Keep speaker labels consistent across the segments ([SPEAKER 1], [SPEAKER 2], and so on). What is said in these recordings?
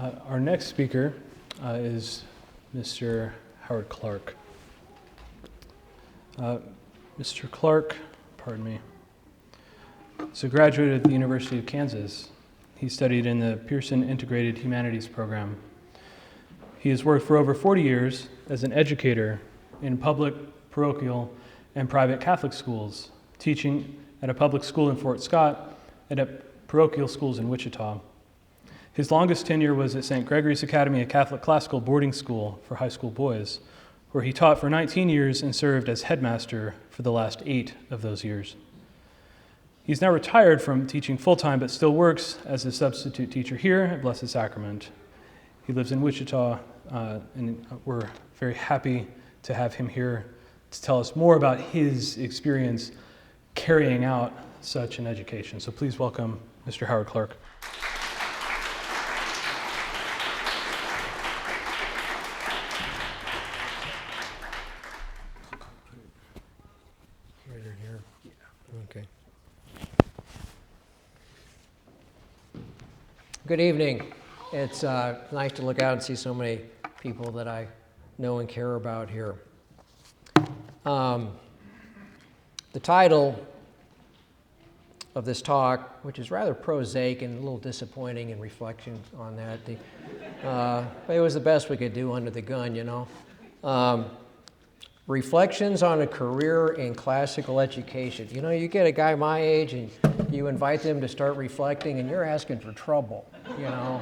[SPEAKER 1] Our next speaker is Mr. Howard Clark. Mr. Clark, pardon me, is a graduate of the University of Kansas. He studied in the Pearson Integrated Humanities Program. He has worked for over 40 years as an educator in public, parochial, and private Catholic schools, teaching at a public school in Fort Scott and at parochial schools in Wichita. His longest tenure was at St. Gregory's Academy, a Catholic classical boarding school for high school boys, where he taught for 19 years and served as headmaster for the last 8 of those years. He's now retired from teaching full-time, but still works as a substitute teacher here at Blessed Sacrament. He lives in Wichita, and we're very happy to have him here to tell us more about his experience carrying out such an education. So please welcome Mr. Howard Clark.
[SPEAKER 2] Okay. Good evening. It's nice to look out and see so many people that I know and care about here. The title of this talk, which is rather prosaic and a little disappointing in reflection on that, but it was the best we could do under the gun, you know. Reflections on a career in classical education. You know, you get a guy my age and you invite them to start reflecting and you're asking for trouble, you know,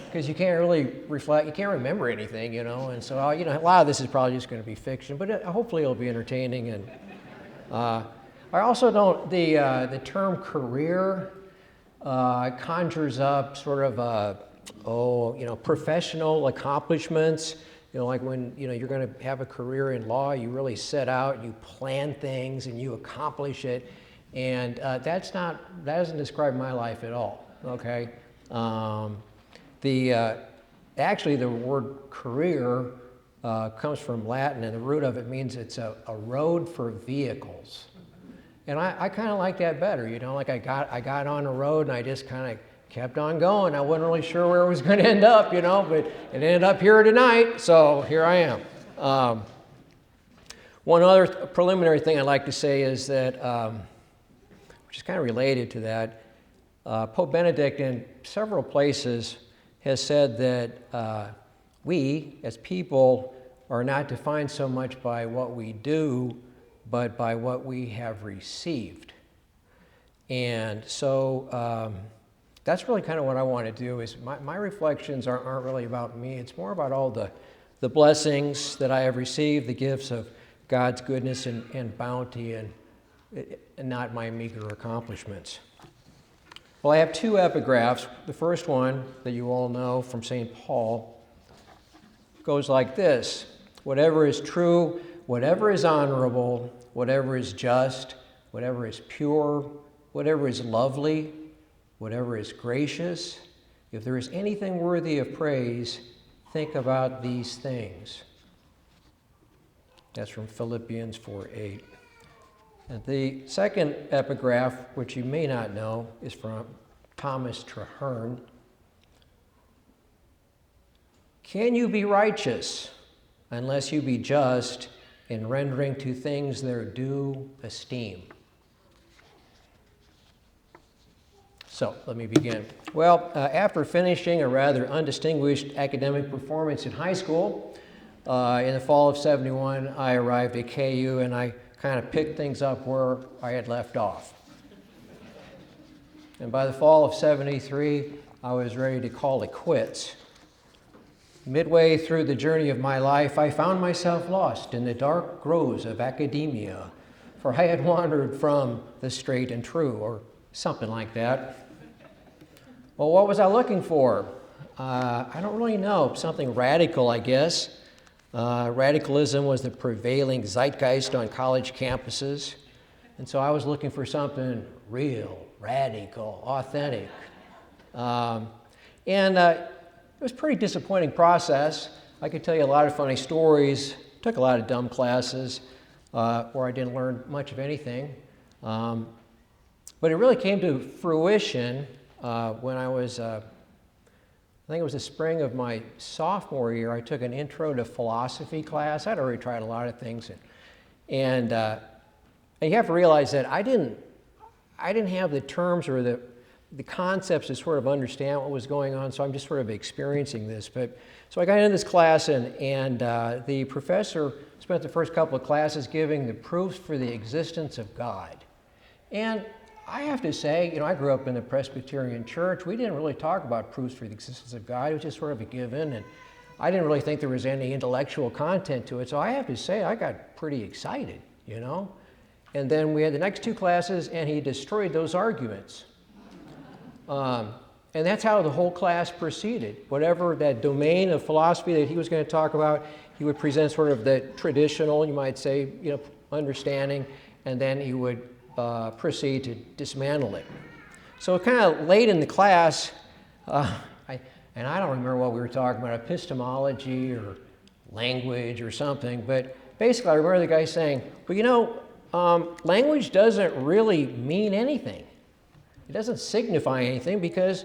[SPEAKER 2] because you can't really reflect, you can't remember anything, you know, and so, you know, a lot of this is probably just going to be fiction, but hopefully it'll be entertaining. And I also don't, the term career conjures up sort of, professional accomplishments. You know, like when, you know, you're going to have a career in law, you really set out, you plan things, and you accomplish it. And that doesn't describe my life at all, okay? Actually, the word career comes from Latin, and the root of it means it's a road for vehicles. And I kind of like that better, you know, like I got on a road and I just kind of kept on going. I wasn't really sure where it was going to end up, you know, but it ended up here tonight, so here I am. One other preliminary thing I'd like to say is that, which is kind of related to that, Pope Benedict in several places has said that we, as people, are not defined so much by what we do, but by what we have received. And so, that's really kind of what I want to do. Is my reflections aren't really about me. It's more about all the blessings that I have received, the gifts of God's goodness and bounty, and not my meager accomplishments. Well, I have 2 epigraphs. The first one that you all know from St. Paul goes like this: whatever is true, whatever is honorable, whatever is just, whatever is pure, whatever is lovely, whatever is gracious, if there is anything worthy of praise, think about these things. That's from Philippians 4:8. And the second epigraph, which you may not know, is from Thomas Traherne. Can you be righteous unless you be just in rendering to things their due esteem? So let me begin. Well, after finishing a rather undistinguished academic performance in high school, in the fall of '71, I arrived at KU and I kind of picked things up where I had left off. And by the fall of '73, I was ready to call it quits. Midway through the journey of my life, I found myself lost in the dark groves of academia, for I had wandered from the straight and true, or something like that. Well, what was I looking for? I don't really know. Something radical, I guess. Radicalism was the prevailing zeitgeist on college campuses. And so I was looking for something real, radical, authentic. It was a pretty disappointing process. I could tell you a lot of funny stories. Took a lot of dumb classes where I didn't learn much of anything. But it really came to fruition when I was, I think it was the spring of my sophomore year, I took an intro to philosophy class. I'd already tried a lot of things. And you have to realize that I didn't have the terms or the concepts to sort of understand what was going on, so I'm just sort of experiencing this. So I got into this class, and the professor spent the first couple of classes giving the proofs for the existence of God. And I have to say, I grew up in the Presbyterian church. We didn't really talk about proofs for the existence of God. It was just sort of a given, and I didn't really think there was any intellectual content to it. So I have to say, I got pretty excited, And then we had the next two classes, and he destroyed those arguments. And that's how the whole class proceeded. Whatever that domain of philosophy that he was going to talk about, he would present sort of the traditional, you might say, understanding, and then he would proceed to dismantle it. So kind of late in the class, I don't remember what we were talking about, epistemology or language or something, but basically I remember the guy saying, well, language doesn't really mean anything. It doesn't signify anything because,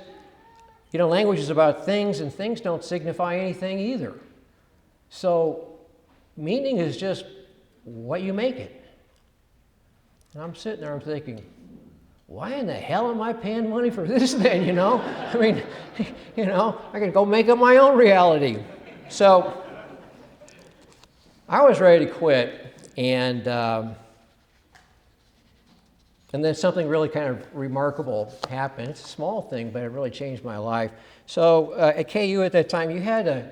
[SPEAKER 2] language is about things, and things don't signify anything either. So meaning is just what you make it. And I'm sitting there, I'm thinking, why in the hell am I paying money for this then, I mean, I can go make up my own reality. So I was ready to quit, and then something really kind of remarkable happened. It's a small thing, but it really changed my life. So at KU at that time, you had to,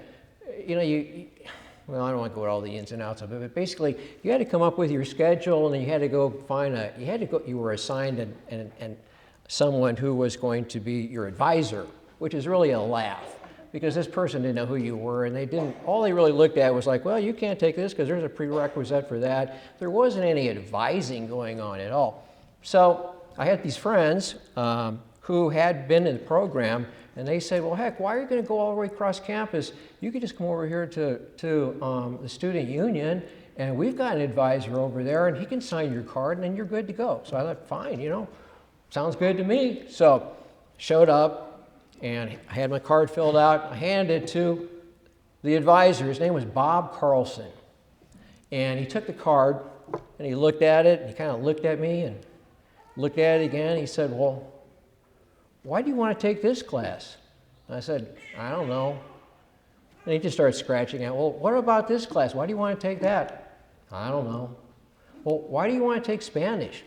[SPEAKER 2] well, I don't want to go with all the ins and outs of it, but basically you had to come up with your schedule, and then you had to go find you were assigned and someone who was going to be your advisor, which is really a laugh, because this person didn't know who you were, and all they really looked at was like, well, you can't take this because there's a prerequisite for that. There wasn't any advising going on at all. So I had these friends who had been in the program, and they said, well, heck, why are you going to go all the way across campus? You could just come over here to the student union, and we've got an advisor over there, and he can sign your card, and then you're good to go. So I thought, fine, sounds good to me. So showed up, and I had my card filled out. I handed it to the advisor. His name was Bob Carlson. And he took the card, and he looked at it, and he kind of looked at me, and looked at it again. He said, well, why do you want to take this class? And I said, I don't know. And he just started scratching out, well, what about this class? Why do you want to take that? I don't know. Well, why do you want to take Spanish?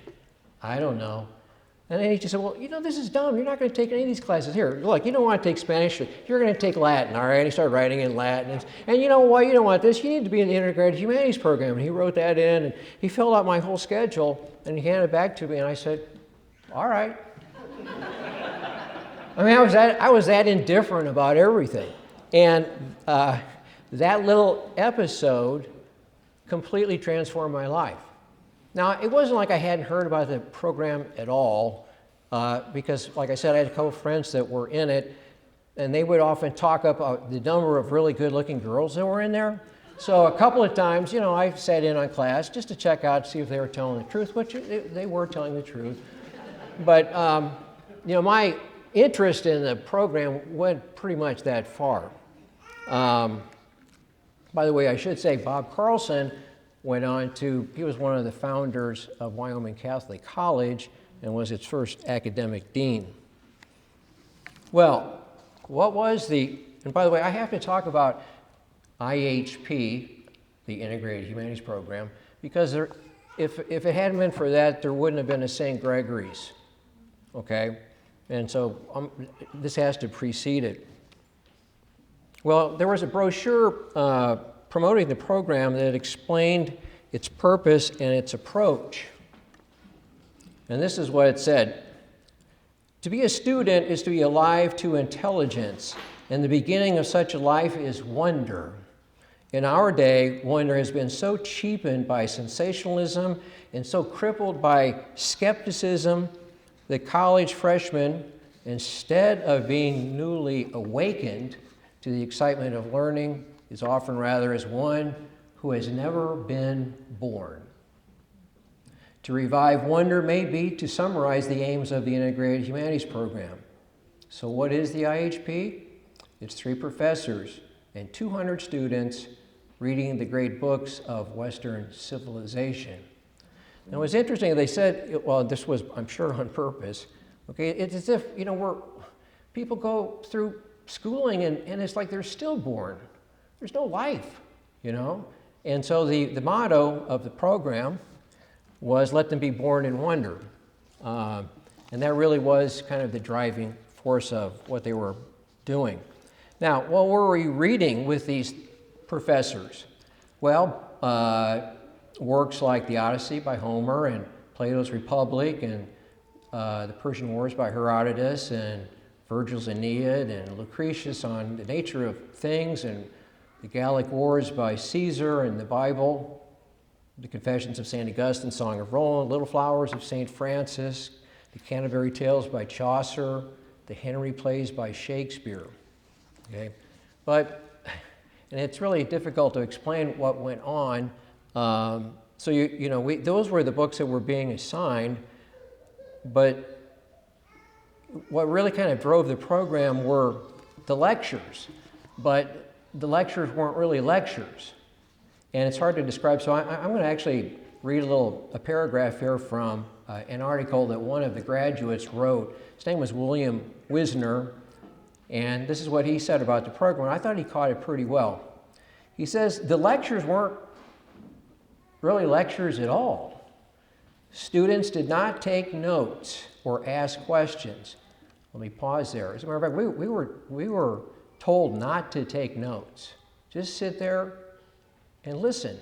[SPEAKER 2] I don't know. And then he just said, well, this is dumb. You're not going to take any of these classes. Here, look, you don't want to take Spanish. You're going to take Latin, all right? And he started writing in Latin. And you know what? You don't want this. You need to be in the Integrated Humanities Program. And he wrote that in, and he filled out my whole schedule, and he handed it back to me, and I said, all right. I mean, I was that indifferent about everything. And that little episode completely transformed my life. Now, it wasn't like I hadn't heard about the program at all, because, like I said, I had a couple of friends that were in it, and they would often talk about the number of really good-looking girls that were in there. So a couple of times, I sat in on class just to check out, see if they were telling the truth, which they were telling the truth. But, my interest in the program went pretty much that far. By the way, I should say Bob Carlson he was one of the founders of Wyoming Catholic College and was its first academic dean. Well, and by the way, I have to talk about IHP, the Integrated Humanities Program, because if it hadn't been for that, there wouldn't have been a St. Gregory's, okay? And so this has to precede it. Well, there was a brochure promoting the program that explained its purpose and its approach. And this is what it said. To be a student is to be alive to intelligence, and the beginning of such a life is wonder. In our day, wonder has been so cheapened by sensationalism and so crippled by skepticism that college freshmen, instead of being newly awakened to the excitement of learning, is often rather as one who has never been born. To revive wonder may be to summarize the aims of the Integrated Humanities Program. So what is the IHP? It's 3 professors and 200 students reading the great books of Western civilization. Now, it's interesting, they said, well, this was, I'm sure, on purpose. Okay, it's as if, people go through schooling and it's like they're stillborn. There's no life, And so the motto of the program was, let them be born in wonder. And that really was kind of the driving force of what they were doing. Now, what were we reading with these professors? Well, works like the Odyssey by Homer and Plato's Republic and the Persian Wars by Herodotus and Virgil's Aeneid and Lucretius on the nature of things and the Gallic Wars by Caesar and the Bible, the Confessions of St. Augustine, Song of Roland, Little Flowers of St. Francis, the Canterbury Tales by Chaucer, the Henry Plays by Shakespeare. Okay, and it's really difficult to explain what went on. Those were the books that were being assigned, but what really kind of drove the program were the lectures, but the lectures weren't really lectures, and it's hard to describe. So I'm going to actually read a paragraph here from an article that one of the graduates wrote. His name was William Wisner, and this is what he said about the program. I thought he caught it pretty well. He says, the lectures weren't really lectures at all. Students did not take notes or ask questions. Let me pause there. As a matter of fact, we were told not to take notes. Just sit there and listen.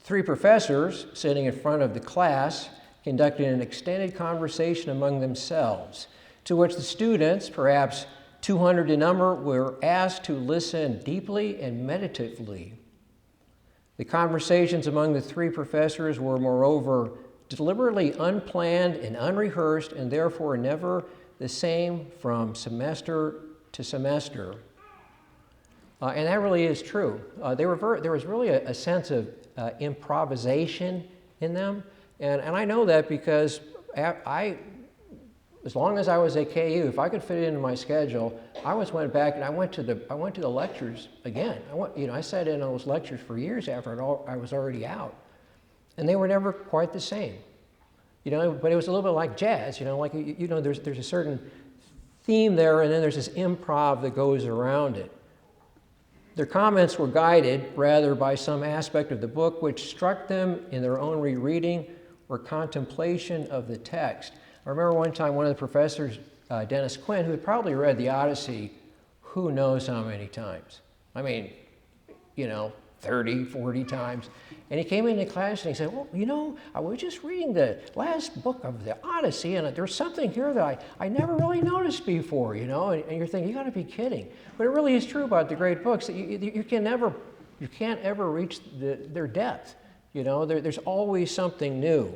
[SPEAKER 2] 3 professors sitting in front of the class conducted an extended conversation among themselves, to which the students, perhaps 200 in number, were asked to listen deeply and meditatively. The conversations among the 3 professors were, moreover, deliberately unplanned and unrehearsed, and therefore never the same from semester to semester. And that really is true. There was really a sense of improvisation in them, and I know that because as long as I was at KU, if I could fit it into my schedule, I always went back and I went to the lectures again. I sat in on those lectures for years after I was already out, and they were never quite the same. But it was a little bit like jazz. There's a certain theme there, and then there's this improv that goes around it. Their comments were guided rather by some aspect of the book which struck them in their own rereading or contemplation of the text. I remember one time one of the professors, Dennis Quinn, who had probably read the Odyssey who knows how many times. 30, 40 times. And he came into class and he said, well, I was just reading the last book of the Odyssey, and there's something here that I never really noticed before, and you're thinking, you got to be kidding. But it really is true about the great books that you can't ever reach their depth. There's always something new.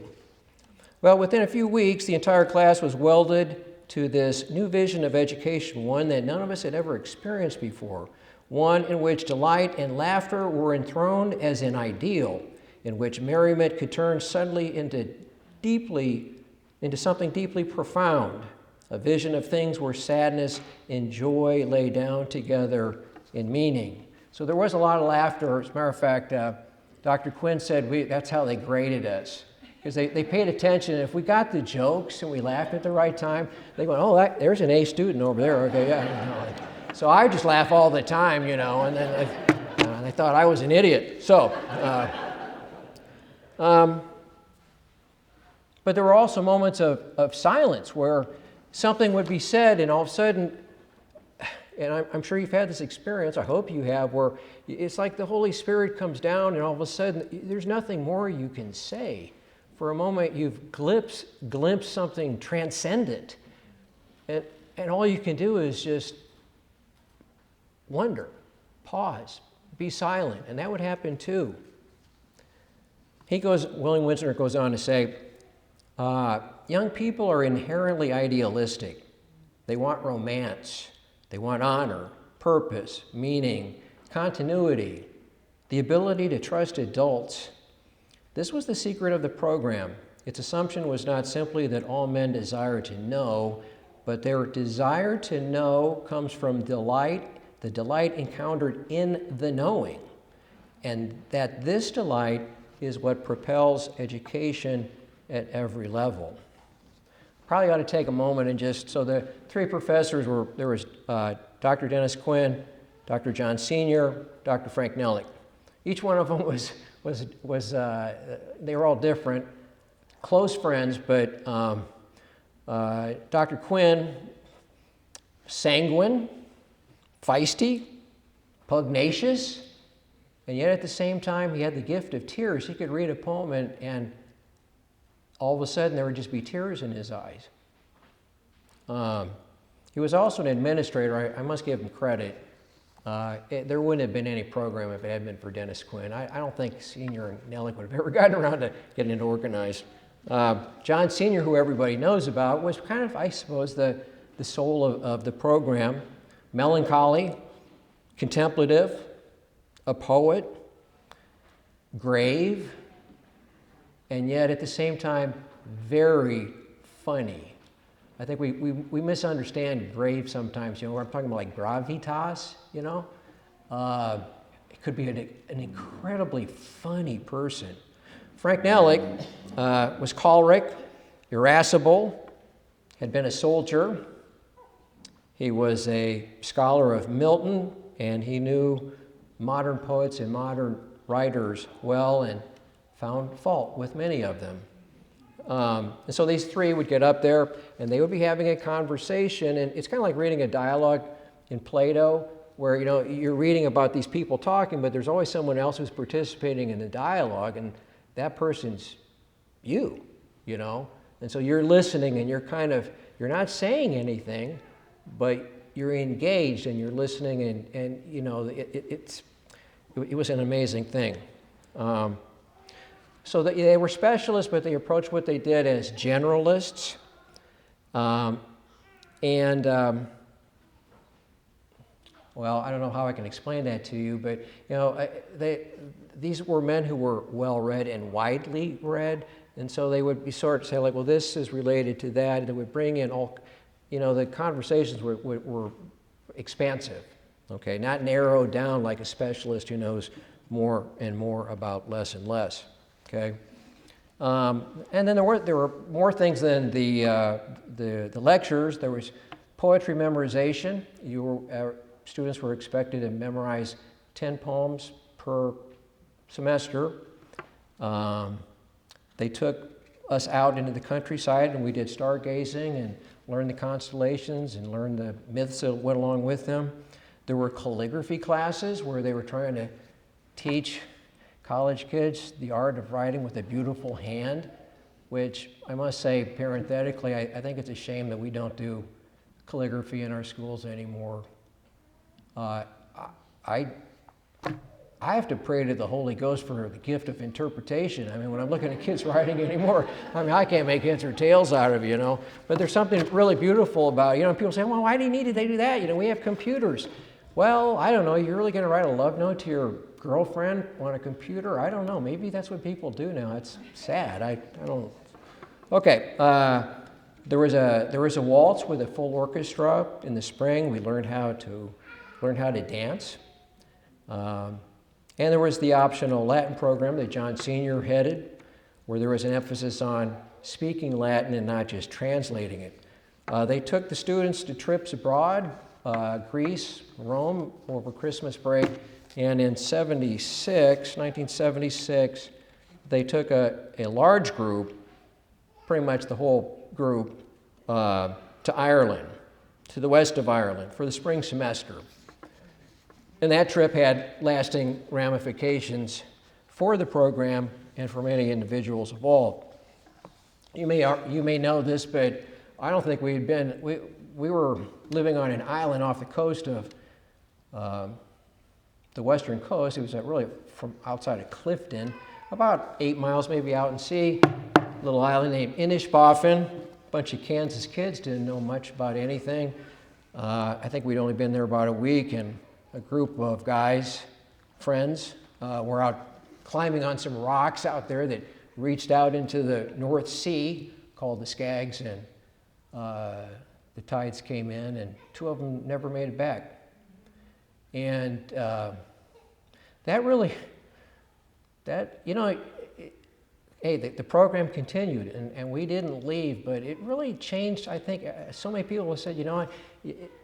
[SPEAKER 2] Well, within a few weeks, the entire class was welded to this new vision of education, one that none of us had ever experienced before. One in which delight and laughter were enthroned as an ideal, in which merriment could turn suddenly into something deeply profound, a vision of things where sadness and joy lay down together in meaning. So there was a lot of laughter. As a matter of fact, Dr. Quinn said that's how they graded us, because they paid attention. If we got the jokes and we laughed at the right time, they went, there's an A student over there. Okay, yeah. So I just laugh all the time, and then they thought I was an idiot. So, but there were also moments of silence where something would be said, and all of a sudden, and I'm sure you've had this experience, I hope you have, where it's like the Holy Spirit comes down, and all of a sudden, there's nothing more you can say. For a moment, you've glimpsed something transcendent, and all you can do is just wonder, pause, be silent, and that would happen too. William Wisner goes on to say, young people are inherently idealistic. They want romance. They want honor, purpose, meaning, continuity, the ability to trust adults. This was the secret of the program. Its assumption was not simply that all men desire to know, but their desire to know comes from delight, the delight encountered in the knowing, and that this delight is what propels education at every level. Probably ought to take a moment and just, so the three professors were, there was Dr. Dennis Quinn, Dr. John Senior, Dr. Frank Nellick. Each one of them they were all different, close friends, but Dr. Quinn, sanguine, feisty, pugnacious, and yet at the same time he had the gift of tears. He could read a poem and all of a sudden there would just be tears in his eyes. He was also an administrator. I must give him credit. There wouldn't have been any program if it hadn't been for Dennis Quinn. I don't think Senior and Nellick would have ever gotten around to getting it organized. John Senior, who everybody knows about, was kind of, I suppose, the soul of the program. Melancholy, contemplative, a poet, grave, and yet at the same time, very funny. I think we misunderstand grave sometimes. You know, I'm talking about like gravitas, you know? It could be an incredibly funny person. Frank Nellick was choleric, irascible, had been a soldier. He was a scholar of Milton, and he knew modern poets and modern writers well and found fault with many of them. And so these three would get up there and they would be having a conversation, and it's kind of like reading a dialogue in Plato where, you know, you're reading about these people talking, but there's always someone else who's participating in the dialogue, and that person's you know? And so you're listening and you're not saying anything, but you're engaged and you're listening, and you know, it was an amazing thing. So they were specialists, but they approached what they did as generalists. Well, I don't know how I can explain that to you, but you know, these were men who were well-read and widely read, and so they would be sort of say like, well, this is related to that, and they would bring in all, you know, the conversations were expansive, okay, not narrowed down like a specialist who knows more and more about less and less. Okay, and then there were more things than the lectures. There was poetry memorization. Students were expected to memorize 10 poems per semester. They took us out into the countryside, and we did stargazing and learned the constellations and learned the myths that went along with them. There were calligraphy classes where they were trying to teach college kids the art of writing with a beautiful hand, which I must say parenthetically, I think it's a shame that we don't do calligraphy in our schools anymore. I have to pray to the Holy Ghost for the gift of interpretation. I mean, when I'm looking at kids writing anymore, I mean, I can't make heads or tails out of it, you know. But there's something really beautiful about, you know, people say, well, why do you need it? They do that. You know, we have computers. Well, I don't know. You're really going to write a love note to your girlfriend on a computer? I don't know. Maybe that's what people do now. It's sad. I don't. Okay. There was a waltz with a full orchestra in the spring. We learned how to dance. And there was the optional Latin program that John Senior headed, where there was an emphasis on speaking Latin and not just translating it. They took the students to trips abroad, Greece, Rome, over Christmas break, and in 1976, they took a large group, pretty much the whole group, to Ireland, to the west of Ireland for the spring semester. And that trip had lasting ramifications for the program and for many individuals involved. You may know this, but I don't think we were living on an island off the coast of the western coast. It was really from outside of Clifton, about 8 miles maybe out in sea, a little island named Inishbofin. A bunch of Kansas kids didn't know much about anything. I think we'd only been there about a week, and a group of guys, friends, were out climbing on some rocks out there that reached out into the North Sea, called the Skags, and the tides came in, and 2 of them never made it back. And that really, the program continued, and we didn't leave, but it really changed. I think so many people have said,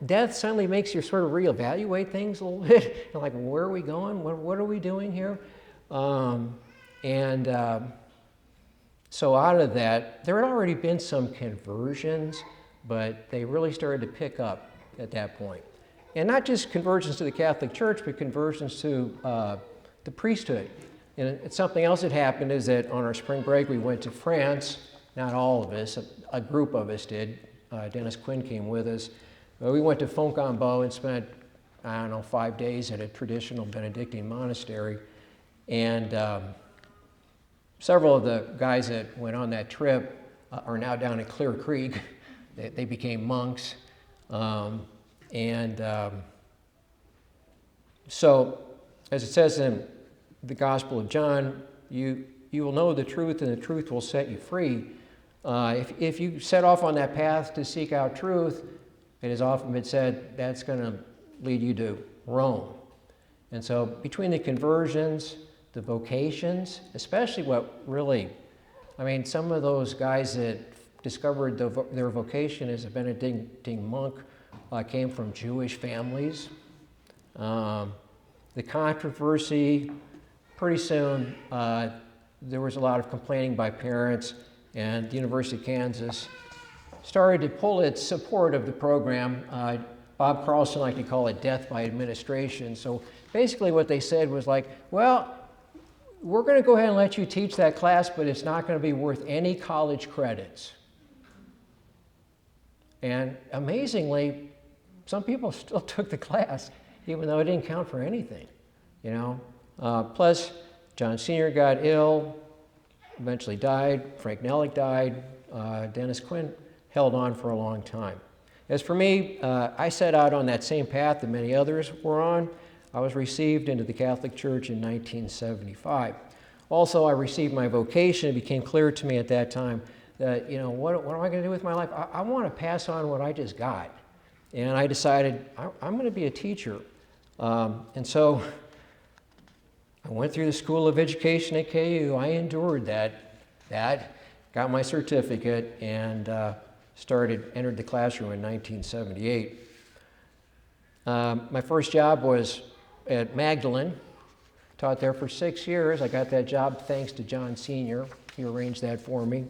[SPEAKER 2] death suddenly makes you sort of reevaluate things a little bit. Like, where are we going? What are we doing here? So out of that, there had already been some conversions, but they really started to pick up at that point. And not just conversions to the Catholic Church, but conversions to the priesthood. And something else that happened is that on our spring break, we went to France. Not all of us, a group of us did. Dennis Quinn came with us. We went to Fontainebleau and spent, 5 days at a traditional Benedictine monastery. And several of the guys that went on that trip are now down at Clear Creek. They became monks. So, as it says in the Gospel of John, you will know the truth, and the truth will set you free. If you set off on that path to seek out truth, it has often been said that's going to lead you to Rome. And so between the conversions, the vocations, especially some of those guys that discovered their vocation as a Benedictine monk came from Jewish families. The controversy, pretty soon there was a lot of complaining by parents, and the University of Kansas started to pull its support of the program. Bob Carlson liked to call it death by administration. So basically what they said was like, well, we're going to go ahead and let you teach that class, but it's not going to be worth any college credits. And amazingly, some people still took the class, even though it didn't count for anything, Plus, John Sr. got ill, eventually died. Frank Nellick died. Dennis Quinn held on for a long time. As for me, I set out on that same path that many others were on. I was received into the Catholic Church in 1975. Also, I received my vocation. It became clear to me at that time that, what am I going to do with my life? I want to pass on what I just got. And I decided I'm going to be a teacher. And so I went through the School of Education at KU. I endured that, got my certificate, and entered the classroom in 1978. My first job was at Magdalen. Taught there for 6 years. I got that job thanks to John Sr. He arranged that for me.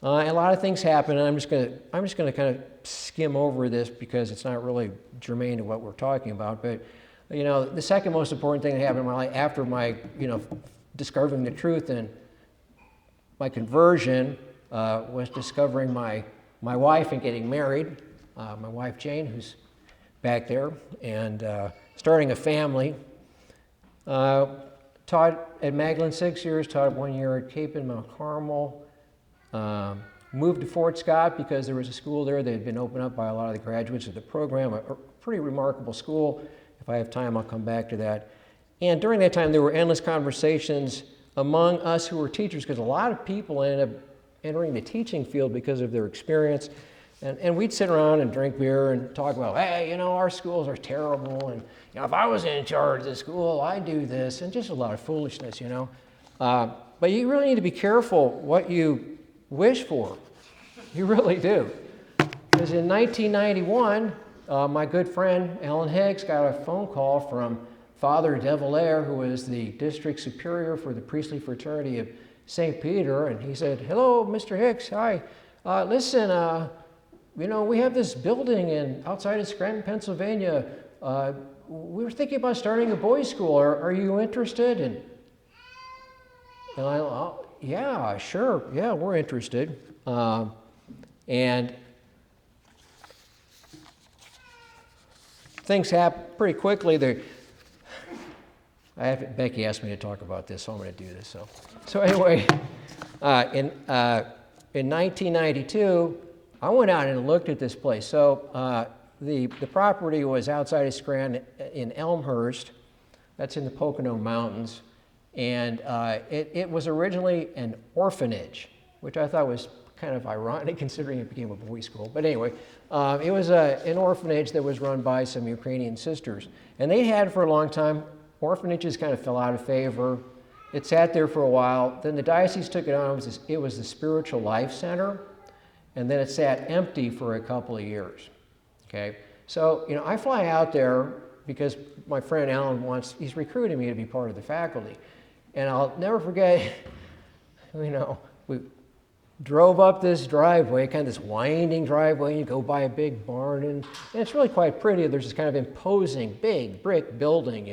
[SPEAKER 2] And a lot of things happened, and I'm just going to kind of skim over this because it's not really germane to what we're talking about. But the second most important thing that happened in my life after my discovering the truth and my conversion was discovering my wife and getting married. My wife Jane, who's back there, and starting a family. Taught at Magdalen 6 years. Taught 1 year at Cape and Mount Carmel. Moved to Fort Scott because there was a school there that had been opened up by a lot of the graduates of the program, a pretty remarkable school. If I have time, I'll come back to that. And during that time, there were endless conversations among us who were teachers, because a lot of people ended up entering the teaching field because of their experience. And we'd sit around and drink beer and talk about, hey, our schools are terrible, and if I was in charge of the school, I'd do this, and just a lot of foolishness, But you really need to be careful what you wish for. You really do. Because in 1991, my good friend Alan Hicks got a phone call from Father Develaire, who was the district superior for the priestly fraternity of St. Peter, and he said, hello, Mr. Hicks, hi. Listen, we have this building outside of Scranton, Pennsylvania. We were thinking about starting a boys' school. Are you interested? And yeah, sure. Yeah, we're interested. And things happen pretty quickly. Becky asked me to talk about this, so I'm going to do this. So anyway, in 1992, I went out and looked at this place. So the property was outside of Scranton in Elmhurst. That's in the Pocono Mountains. And it was originally an orphanage, which I thought was kind of ironic considering it became a boys' school. But anyway, it was an orphanage that was run by some Ukrainian sisters. And they had for a long time. Orphanages kind of fell out of favor. It sat there for a while. Then the diocese took it on. It was the Spiritual Life Center. And then it sat empty for a couple of years. Okay? So, I fly out there because my friend Alan he's recruiting me to be part of the faculty. And I'll never forget, we drove up this driveway, kind of this winding driveway, and you go by a big barn, and it's really quite pretty. There's this kind of imposing, big brick building,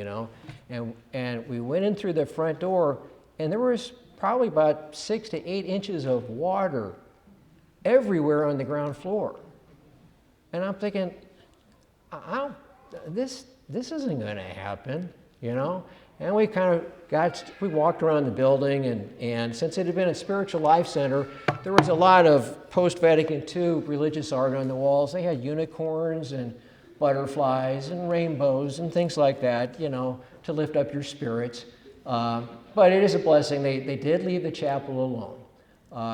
[SPEAKER 2] and we went in through the front door, and there was probably about 6 to 8 inches of water everywhere on the ground floor. And I'm thinking, this isn't going to happen, And we kind of we walked around the building, and since it had been a spiritual life center, there was a lot of post-Vatican II religious art on the walls. They had unicorns and butterflies and rainbows and things like that, to lift up your spirits. But it is a blessing. They did leave the chapel alone.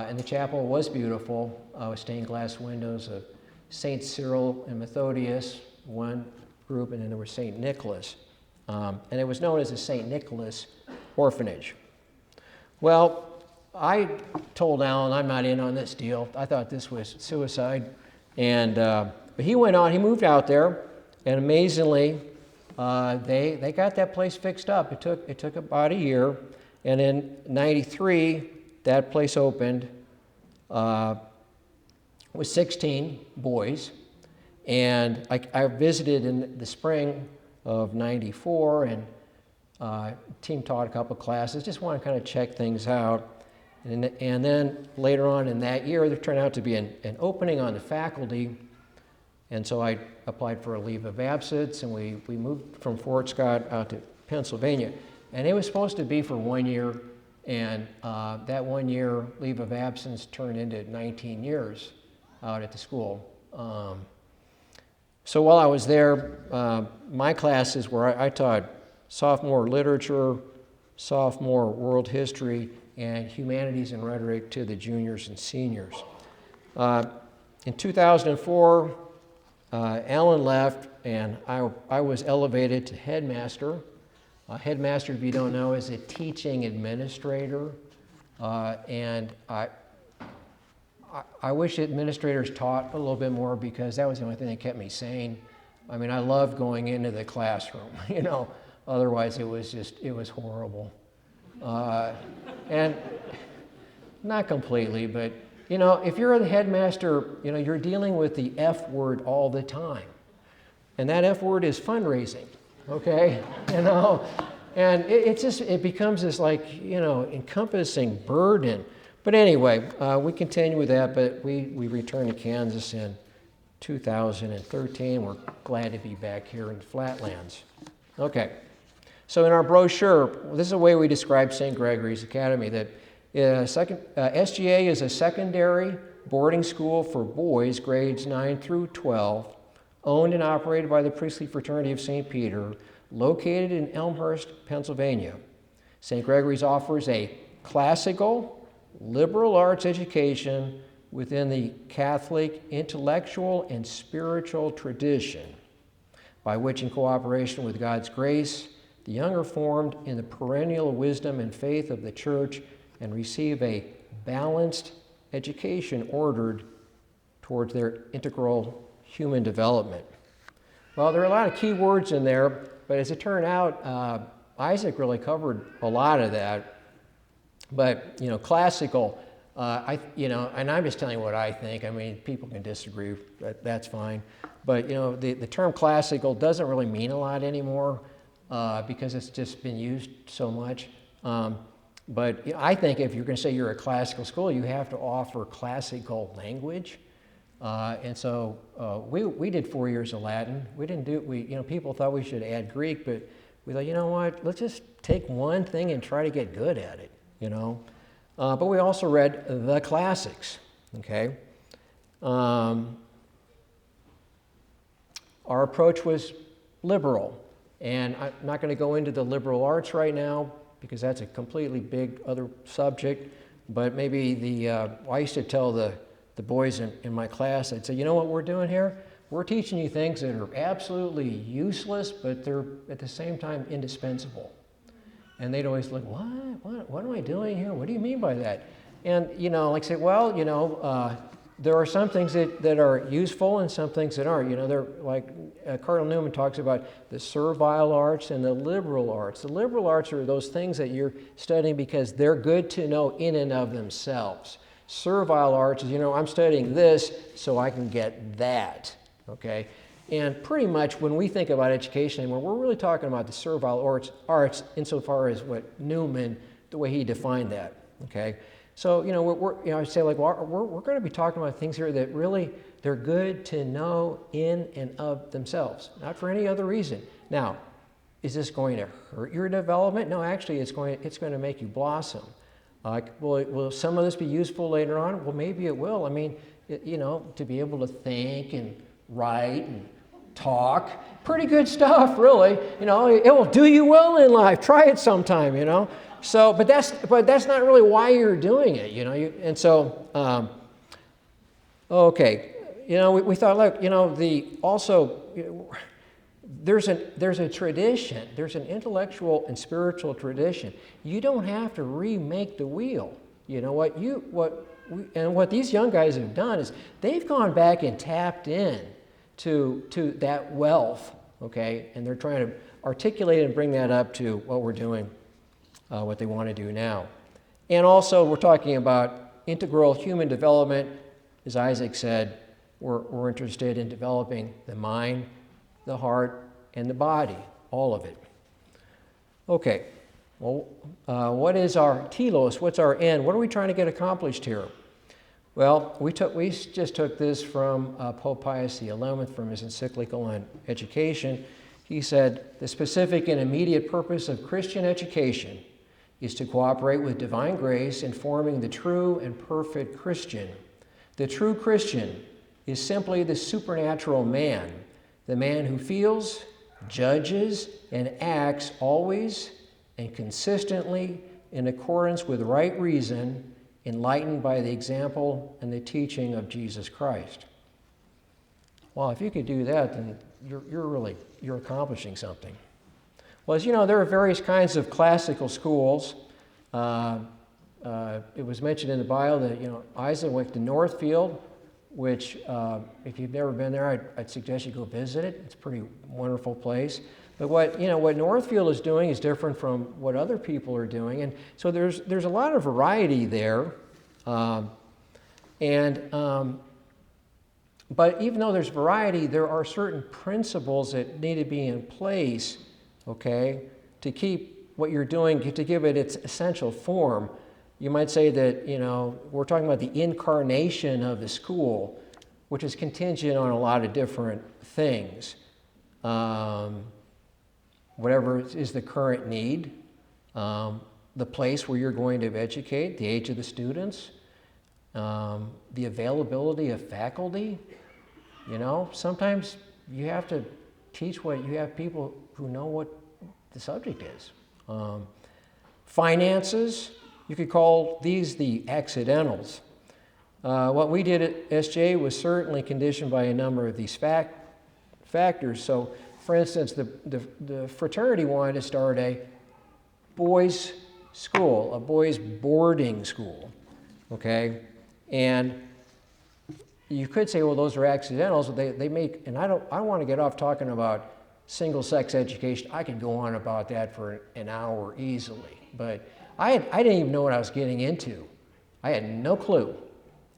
[SPEAKER 2] And the chapel was beautiful, with stained glass windows of St. Cyril and Methodius, one group, and then there was St. Nicholas. And it was known as the St. Nicholas Orphanage. Well, I told Alan I'm not in on this deal. I thought this was suicide. But he went on, he moved out there, and amazingly, they got that place fixed up. It took about a year, and in '93, that place opened with 16 boys. And I visited in the spring of '94, and team taught a couple classes, just want to kind of check things out. And then later on in that year, there turned out to be an opening on the faculty, and so I applied for a leave of absence, and we moved from Fort Scott out to Pennsylvania. And it was supposed to be for 1 year, and that 1 year leave of absence turned into 19 years out at the school. So while I was there, my classes where I taught sophomore literature, sophomore world history, and humanities and rhetoric to the juniors and seniors. In 2004, Alan left, and I was elevated to headmaster. Headmaster, if you don't know, is a teaching administrator, and I wish administrators taught a little bit more, because that was the only thing that kept me sane. I mean, I loved going into the classroom, otherwise it was horrible. And not completely, but if you're the headmaster, you're dealing with the F word all the time. And that F word is fundraising, okay? And it becomes this encompassing burden. But anyway, we continue with that, but we returned to Kansas in 2013. We're glad to be back here in the Flatlands. Okay, so in our brochure, this is a way we describe St. Gregory's Academy, that SGA is a secondary boarding school for boys grades 9 through 12, owned and operated by the Priestly Fraternity of St. Peter, located in Elmhurst, Pennsylvania. St. Gregory's offers a classical, liberal arts education within the Catholic intellectual and spiritual tradition, by which, in cooperation with God's grace, the young are formed in the perennial wisdom and faith of the Church and receive a balanced education ordered towards their integral human development. Well, there are a lot of key words in there, but as it turned out, Isaac really covered a lot of that. But, classical, and I'm just telling you what I think. I mean, people can disagree, that's fine. But, the term classical doesn't really mean a lot anymore because it's just been used so much. But I think if you're going to say you're a classical school, you have to offer classical language. And so we did 4 years of Latin. We didn't do, people thought we should add Greek, but we thought, you know what, let's just take one thing and try to get good at it, But we also read the classics, okay? Our approach was liberal. And I'm not going to go into the liberal arts right now, because that's a completely big other subject. But maybe I used to tell the the boys in my class, I'd say, you know what we're doing here? We're teaching you things that are absolutely useless, but they're at the same time indispensable. And they'd always look, what am I doing here? What do you mean by that? And, like say, well, there are some things that are useful and some things that aren't. They're like Cardinal Newman talks about the servile arts and the liberal arts. The liberal arts are those things that you're studying because they're good to know in and of themselves. Servile arts is, I'm studying this so I can get that, okay? And pretty much when we think about education anymore, we're really talking about the servile arts insofar as what Newman, the way he defined that, okay? So, I say like, well, we're going to be talking about things here that really, they're good to know in and of themselves, not for any other reason. Now, is this going to hurt your development? No, actually, it's going to make you blossom. Will some of this be useful later on? Well, maybe it will. I mean, to be able to think and write and talk, pretty good stuff, really. It will do you well in life. Try it sometime, So, but that's not really why you're doing it, and so, okay, we thought, look, there's a tradition, there's an intellectual and spiritual tradition. You don't have to remake the wheel. What these young guys have done is they've gone back and tapped in to that wealth, okay, and they're trying to articulate and bring that up to what we're doing. What they want to do now. And also, we're talking about integral human development. As Isaac said, we're interested in developing the mind, the heart, and the body, all of it. Okay, well, what is our telos? What's our end? What are we trying to get accomplished here? Well, we just took this from Pope Pius XI, from his encyclical on education. He said, the specific and immediate purpose of Christian education is to cooperate with divine grace in forming the true and perfect Christian. The true Christian is simply the supernatural man, the man who feels, judges, and acts always and consistently in accordance with right reason, enlightened by the example and the teaching of Jesus Christ. Well, if you could do that, then you're accomplishing something. Well, as you know, there are various kinds of classical schools. It was mentioned in the bio that, Isaac went to Northfield, which, if you've never been there, I'd suggest you go visit it. It's a pretty wonderful place. But what Northfield is doing is different from what other people are doing. And so there's a lot of variety there. But even though there's variety, there are certain principles that need to be in place, okay, to keep what you're doing, to give it its essential form. You might say that, we're talking about the incarnation of the school, which is contingent on a lot of different things. Whatever is the current need, the place where you're going to educate, the age of the students, the availability of faculty. Sometimes you have to teach you have people who know what the subject is. Finances, you could call these the accidentals. What we did at SGA was certainly conditioned by a number of these factors. So, for instance, the fraternity wanted to start a boys' school, a boys' boarding school, okay? And you could say, well, those are accidentals. They make, and I don't want to get off talking about single-sex education. I could go on about that for an hour easily. But I didn't even know what I was getting into. I had no clue.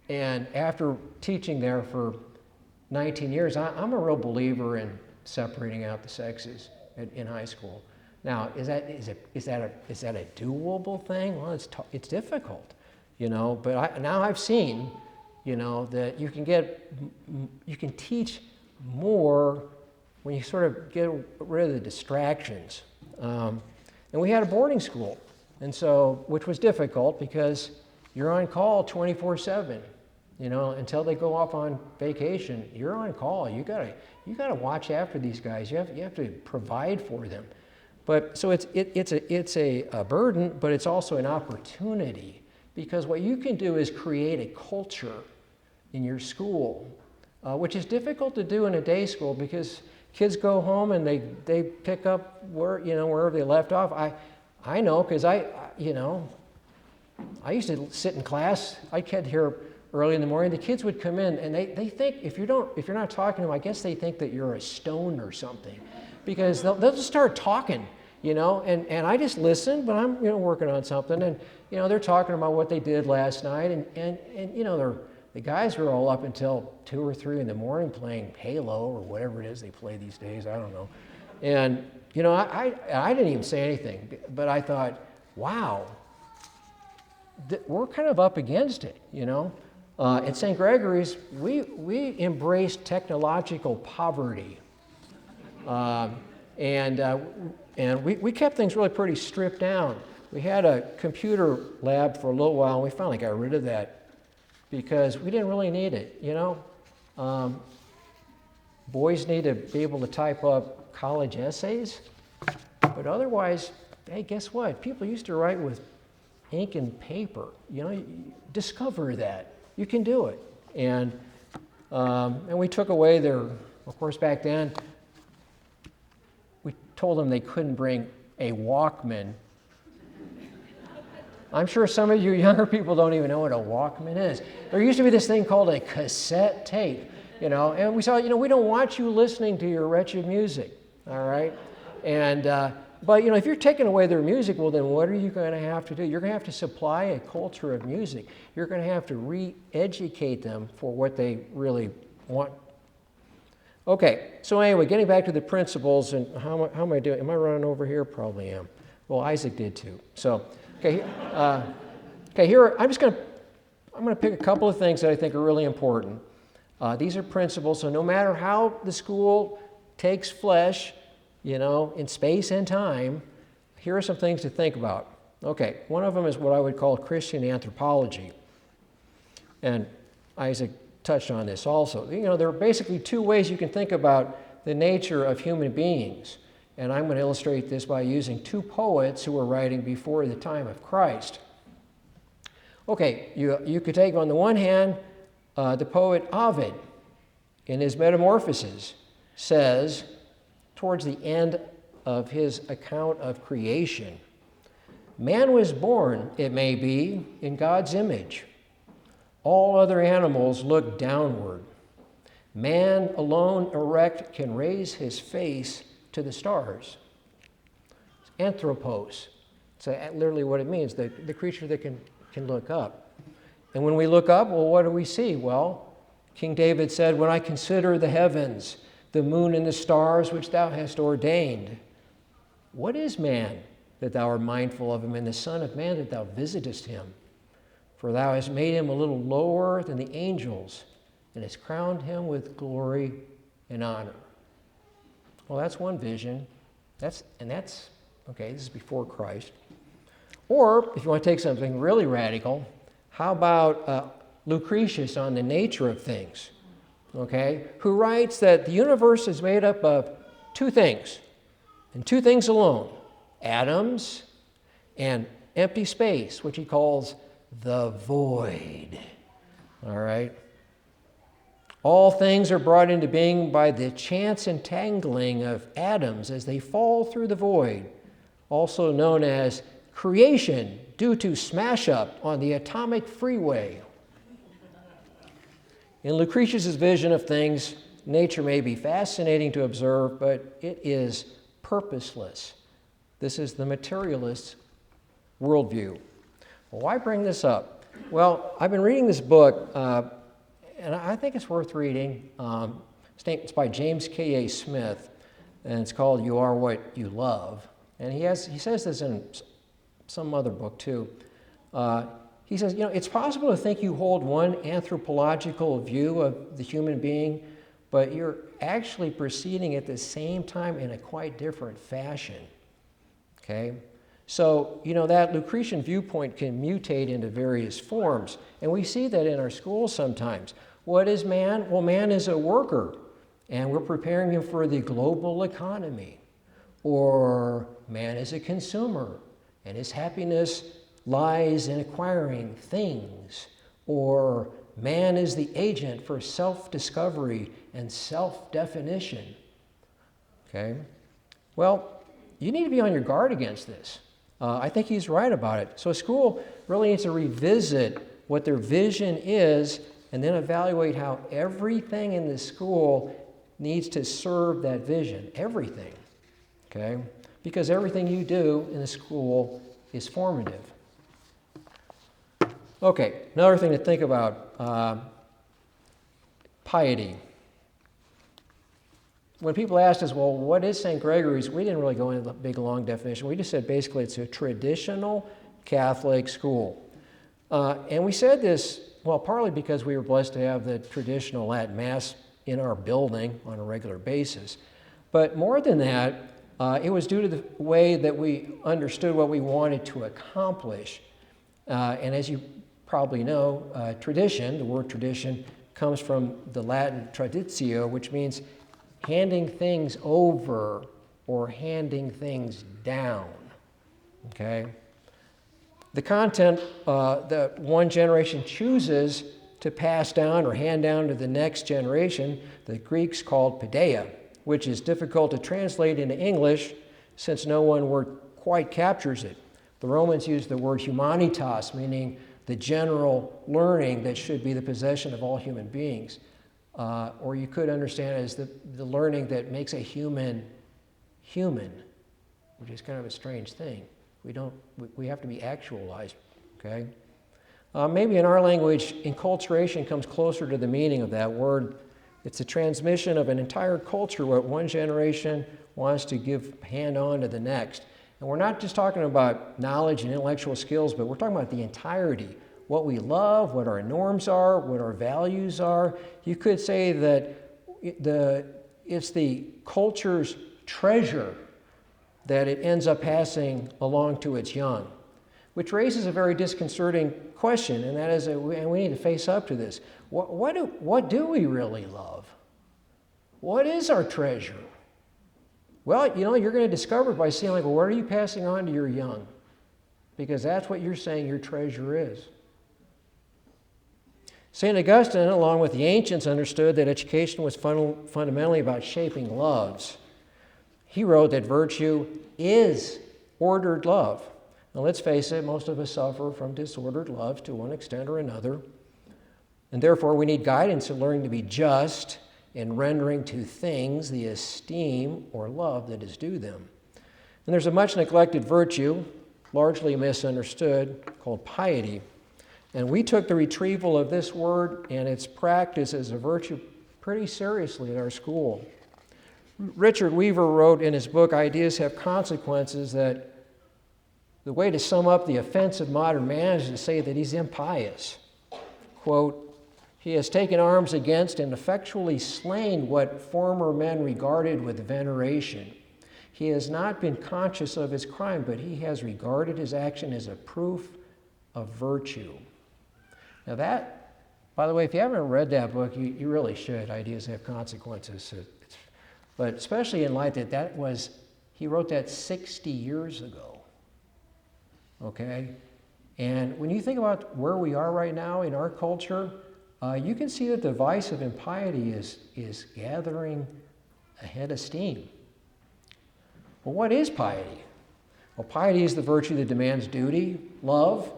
[SPEAKER 2] And after teaching there for 19 years, I'm a real believer in separating out the sexes in high school. Now, is that a doable thing? Well, it's difficult, But now I've seen, that you can teach more when you sort of get rid of the distractions. And we had a boarding school, and so which was difficult because you're on call 24/7. Until they go off on vacation, you're on call. You gotta watch after these guys. You have to provide for them. But so it's a burden, but it's also an opportunity, because what you can do is create a culture in your school, which is difficult to do in a day school because kids go home and they pick up wherever they left off. I know because I used to sit in class. I'd get here early in the morning. The kids would come in and they think if you're not talking to them, I guess they think that you're a stone or something, because they'll just start talking, and I just listen, but I'm working on something, and they're talking about what they did last night, and the guys were all up until 2 or 3 in the morning playing Halo or whatever it is they play these days. I don't know, and I didn't even say anything, but I thought, wow, we're kind of up against it, At St. Gregory's, we embraced technological poverty, and we kept things really pretty stripped down. We had a computer lab for a little while, and we finally got rid of that because we didn't really need it, Boys need to be able to type up college essays, but otherwise, hey, guess what? People used to write with ink and paper. Discover that. You can do it. And we took away their, of course, back then, we told them they couldn't bring a Walkman. I'm sure some of you younger people don't even know what a Walkman is. There used to be this thing called a cassette tape, and we saw, we don't want you listening to your wretched music, all right? And, but, if you're taking away their music, well, then what are you going to have to do? You're going to have to supply a culture of music. You're going to have to re-educate them for what they really want. Okay, so anyway, getting back to the principles, and how am I doing? Am I running over here? Probably am. Well, Isaac did too. So, okay, here, I'm going to pick a couple of things that I think are really important. These are principles, so no matter how the school takes flesh, in space and time, here are some things to think about. Okay, one of them is what I would call Christian anthropology. And Isaac touched on this also. There are basically 2 ways you can think about the nature of human beings. And I'm going to illustrate this by using 2 poets who were writing before the time of Christ. Okay, you could take on the one hand, the poet Ovid, in his Metamorphoses, says, towards the end of his account of creation, man was born, it may be, in God's image. All other animals look downward. Man alone erect can raise his face to the stars. Anthropos. It's literally what it means, the creature that can look up. And when we look up, well, what do we see? Well, King David said, when I consider the heavens, the moon and the stars which thou hast ordained. What is man that thou art mindful of him, and the Son of Man that thou visitest him? For thou hast made him a little lower than the angels, and hast crowned him with glory and honor. Well, that's one vision. That's okay, this is before Christ. Or, if you want to take something really radical, how about Lucretius on the nature of things? Okay, who writes that the universe is made up of 2 things, and 2 things alone, atoms and empty space, which he calls the void. All right? All things are brought into being by the chance entangling of atoms as they fall through the void, also known as creation due to smash up on the atomic freeway. In Lucretius' vision of things, nature may be fascinating to observe, but it is purposeless. This is the materialist worldview. Well, why bring this up? Well, I've been reading this book, and I think it's worth reading. It's by James K.A. Smith, and it's called You Are What You Love. And he says this in some other book too. He says, it's possible to think you hold one anthropological view of the human being, but you're actually proceeding at the same time in a quite different fashion. Okay? So, that Lucretian viewpoint can mutate into various forms, and we see that in our schools sometimes. What is man? Well, man is a worker, and we're preparing him for the global economy. Or man is a consumer, and his happiness lies in acquiring things. Or man is the agent for self-discovery and self-definition. Okay? Well, you need to be on your guard against this. I think he's right about it. So a school really needs to revisit what their vision is and then evaluate how everything in the school needs to serve that vision. Everything. Okay? Because everything you do in the school is formative. Okay, another thing to think about, piety. When people asked us, well, what is St. Gregory's? We didn't really go into the big, long definition. We just said basically it's a traditional Catholic school. And we said this, well, partly because we were blessed to have the traditional Latin Mass in our building on a regular basis. But more than that, it was due to the way that we understood what we wanted to accomplish. And as you probably know, tradition, the word tradition, comes from the Latin traditio, which means handing things over or handing things down. Okay? The content that one generation chooses to pass down or hand down to the next generation, the Greeks called paideia, which is difficult to translate into English since no one word quite captures it. The Romans used the word humanitas, meaning the general learning that should be the possession of all human beings. Or you could understand it as the learning that makes a human human, which is kind of a strange thing. We have to be actualized, okay? Maybe in our language, enculturation comes closer to the meaning of that word. It's a transmission of an entire culture, what one generation wants to hand on to the next. And we're not just talking about knowledge and intellectual skills, but we're talking about the entirety. What we love, what our norms are, what our values are. You could say that it's the culture's treasure that it ends up passing along to its young, which raises a very disconcerting question, and that is, and we need to face up to this. What do we really love? What is our treasure? Well, you're going to discover by seeing, like, well, what are you passing on to your young? Because that's what you're saying your treasure is. St. Augustine, along with the ancients, understood that education was fundamentally about shaping loves. He wrote that virtue is ordered love. Now, let's face it, most of us suffer from disordered love to one extent or another. And therefore, we need guidance in learning to be just and rendering to things the esteem or love that is due them. And there's a much neglected virtue, largely misunderstood, called piety. And we took the retrieval of this word and its practice as a virtue pretty seriously at our school. Richard Weaver wrote in his book, Ideas Have Consequences, that the way to sum up the offense of modern man is to say that he's impious. Quote, he has taken arms against and effectually slain what former men regarded with veneration. He has not been conscious of his crime, but he has regarded his action as a proof of virtue. Now that, by the way, if you haven't read that book, you really should. Ideas Have Consequences. But especially in light that he wrote that 60 years ago. Okay? And when you think about where we are right now in our culture, you can see that the vice of impiety is gathering a head of steam. Well, what is piety? Well, piety is the virtue that demands duty, love,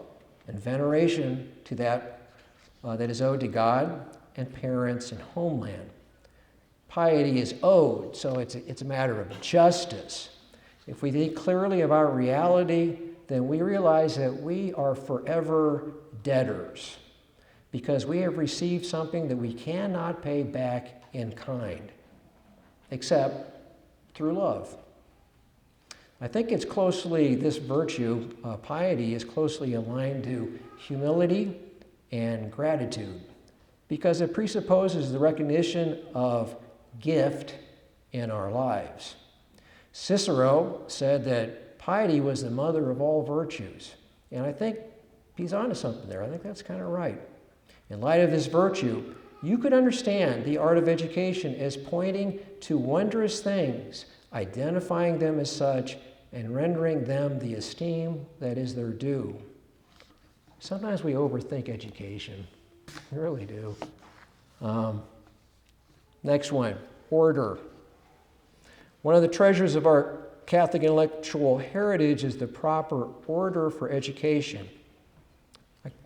[SPEAKER 2] and veneration to that that is owed to God and parents and homeland. Piety is owed, so it's a matter of justice. If we think clearly about reality, then we realize that we are forever debtors because we have received something that we cannot pay back in kind, except through love. I think this virtue, piety, is closely aligned to humility and gratitude because it presupposes the recognition of gift in our lives. Cicero said that piety was the mother of all virtues, and I think he's onto something there. I think that's kind of right. In light of this virtue, you could understand the art of education as pointing to wondrous things, identifying them as such, and rendering them the esteem that is their due. Sometimes we overthink education. You really do. Next one, order. One of the treasures of our Catholic intellectual heritage is the proper order for education.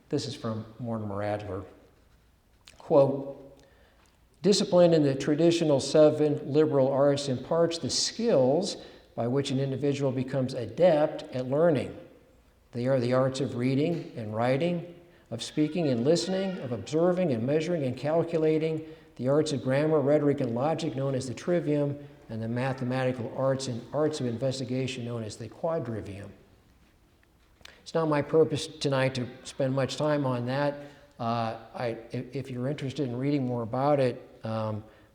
[SPEAKER 2] This is from Mortimer Adler. Quote, discipline in the traditional 7 liberal arts imparts the skills by which an individual becomes adept at learning. They are the arts of reading and writing, of speaking and listening, of observing and measuring and calculating, the arts of grammar, rhetoric, and logic known as the trivium, and the mathematical arts and arts of investigation known as the quadrivium. It's not my purpose tonight to spend much time on that. If you're interested in reading more about it,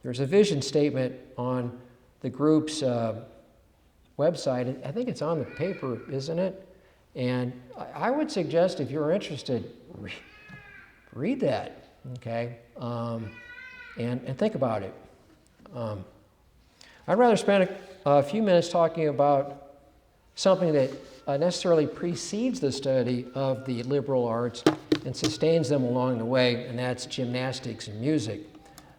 [SPEAKER 2] there's a vision statement on the group's website. I think it's on the paper, isn't it? And I would suggest, if you're interested, read that, okay? And think about it. I'd rather spend a few minutes talking about something that necessarily precedes the study of the liberal arts and sustains them along the way, and that's gymnastics and music.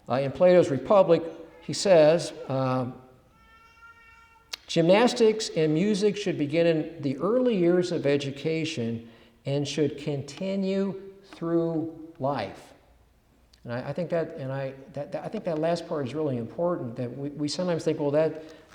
[SPEAKER 2] In Plato's Republic, he says, gymnastics and music should begin in the early years of education and should continue through life. And I think that last part is really important, that we sometimes think, well,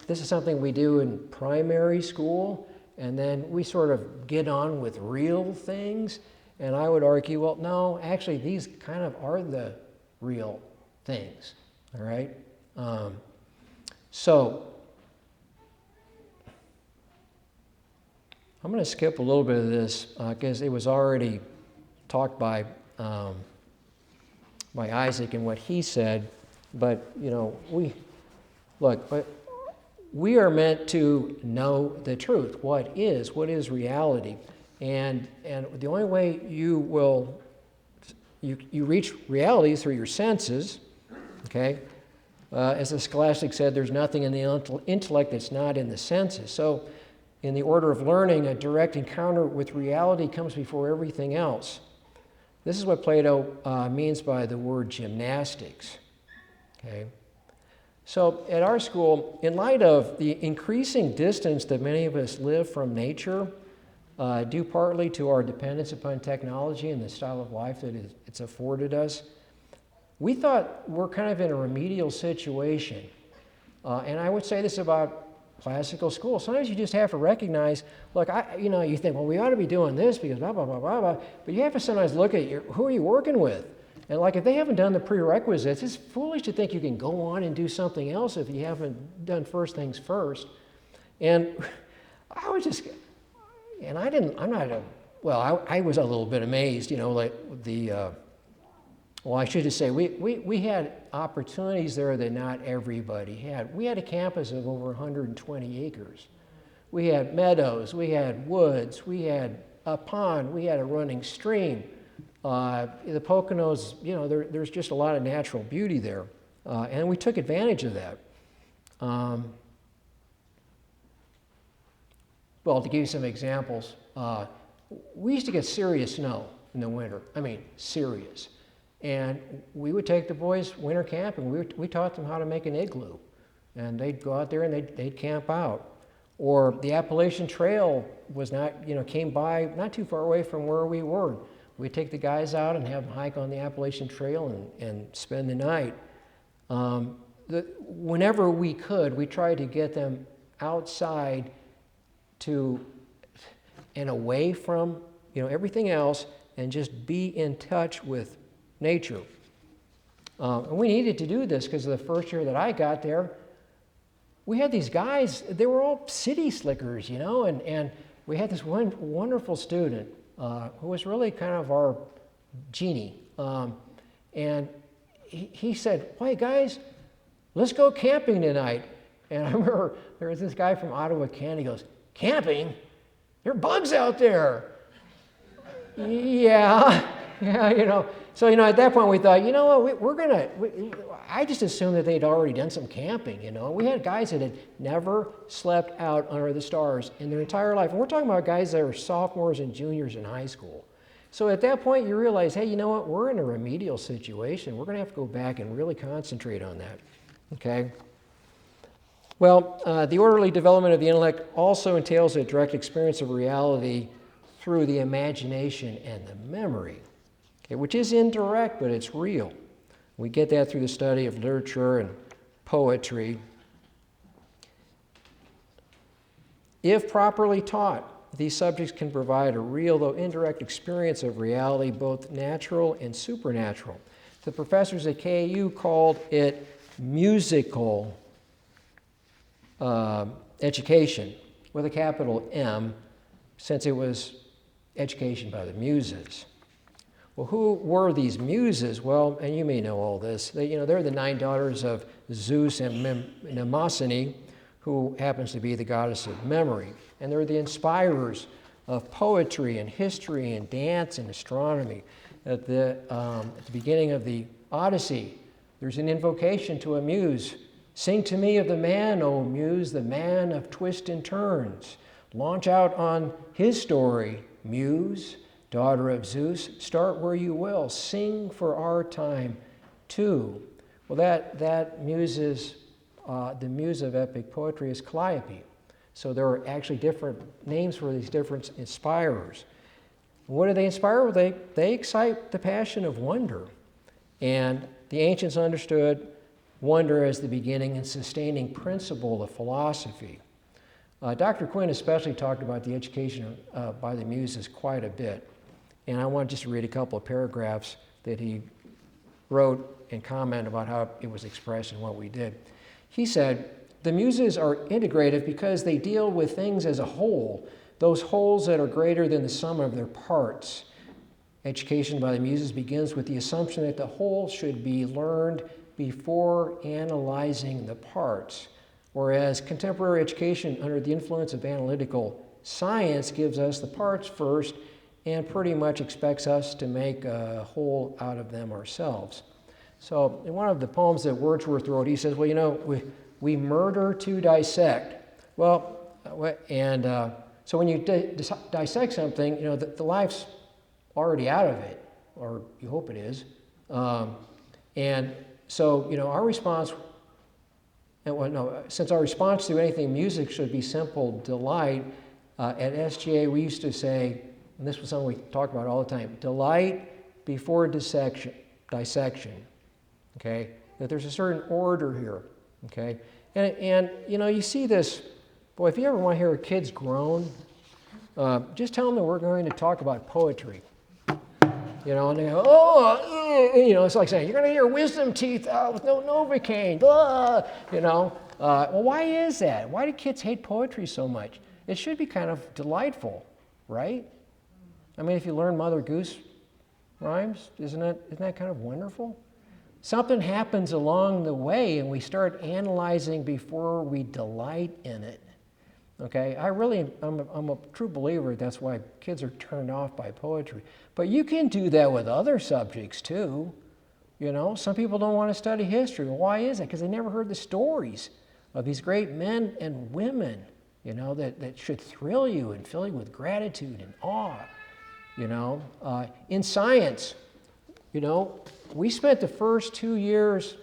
[SPEAKER 2] this is something we do in primary school, and then we sort of get on with real things. And I would argue, well, no, actually, these kind of are the real things, all right? So I'm going to skip a little bit of this because it was already talked by Isaac and what he said. But, you know, we are meant to know the truth. What is reality? And the only way you reach reality is through your senses, okay? As the scholastic said, there's nothing in the intellect that's not in the senses. So in the order of learning, a direct encounter with reality comes before everything else. This is what Plato means by the word gymnastics, okay? So at our school, in light of the increasing distance that many of us live from nature, due partly to our dependence upon technology and the style of life that it's afforded us, we thought we're kind of in a remedial situation. And I would say this about classical school. Sometimes you just have to recognize, look, you think, well, we ought to be doing this because blah, blah, blah, blah, blah. But you have to sometimes look at who are you working with? And like if they haven't done the prerequisites, it's foolish to think you can go on and do something else if you haven't done first things first. And I was just, and I was a little bit amazed, like I should just say, we had opportunities there that not everybody had. We had a campus of over 120 acres. We had meadows, we had woods, we had a pond, we had a running stream. The Poconos, there's just a lot of natural beauty there. And we took advantage of that. Well, to give you some examples, we used to get serious snow in the winter. I mean, serious. And we would take the boys winter camping. We taught them how to make an igloo. And they'd go out there and they'd camp out. Or the Appalachian Trail was came by not too far away from where we were. We'd take the guys out and have them hike on the Appalachian Trail and spend the night. Whenever we could, we tried to get them outside and away from everything else and just be in touch with nature. And we needed to do this because the first year that I got there, we had these guys, they were all city slickers, and we had this one wonderful student who was really kind of our genie. And he said, hey guys, let's go camping tonight. And I remember there was this guy from Ottawa, Canada, he goes, camping? There are bugs out there. Yeah, So, at that point we thought, I just assumed that they'd already done some camping, We had guys that had never slept out under the stars in their entire life. And we're talking about guys that are sophomores and juniors in high school. So at that point, you realize, hey, you know what? We're in a remedial situation. We're going to have to go back and really concentrate on that, okay? Well, the orderly development of the intellect also entails a direct experience of reality through the imagination and the memory, okay, which is indirect, but it's real. We get that through the study of literature and poetry. If properly taught, these subjects can provide a real, though indirect, experience of reality, both natural and supernatural. The professors at KU called it musical education, with a capital M, since it was education by the muses. Well, who were these muses? Well, and you may know all this. They're the 9 daughters of Zeus and Mnemosyne, who happens to be the goddess of memory. And they're the inspirers of poetry and history and dance and astronomy. At the beginning of the Odyssey, there's an invocation to a muse. Sing to me of the man, O muse, the man of twists and turns. Launch out on his story, muse, daughter of Zeus. Start where you will. Sing for our time, too. Well, that muse is, the muse of epic poetry is Calliope. So there are actually different names for these different inspirers. What do they inspire? Well, they excite the passion of wonder. And the ancients understood wonder as the beginning and sustaining principle of philosophy. Dr. Quinn especially talked about the education by the muses quite a bit. And I want just to read a couple of paragraphs that he wrote and comment about how it was expressed and what we did. He said, the muses are integrative because they deal with things as a whole, those wholes that are greater than the sum of their parts. Education by the muses begins with the assumption that the whole should be learned before analyzing the parts, whereas contemporary education under the influence of analytical science gives us the parts first and pretty much expects us to make a whole out of them ourselves. So in one of the poems that Wordsworth wrote, he says, well, we murder to dissect. Well, and so when you dissect something, the life's already out of it, or you hope it is. And so, our response, since our response to anything music should be simple delight, at SGA we used to say, and this was something we talked about all the time, delight before dissection, okay? That there's a certain order here, okay? And you see this, boy, if you ever want to hear kids groan, just tell them that we're going to talk about poetry. And they go, it's like saying, you're going to hear wisdom teeth with no Novocaine, well, why is that? Why do kids hate poetry so much? It should be kind of delightful, right? I mean, if you learn Mother Goose rhymes, isn't that kind of wonderful? Something happens along the way and we start analyzing before we delight in it. Okay, I'm a true believer that's why kids are turned off by poetry. But you can do that with other subjects too. Some people don't want to study history. Well, why is that? Because they never heard the stories of these great men and women, that should thrill you and fill you with gratitude and awe. In science, we spent the first 2 years,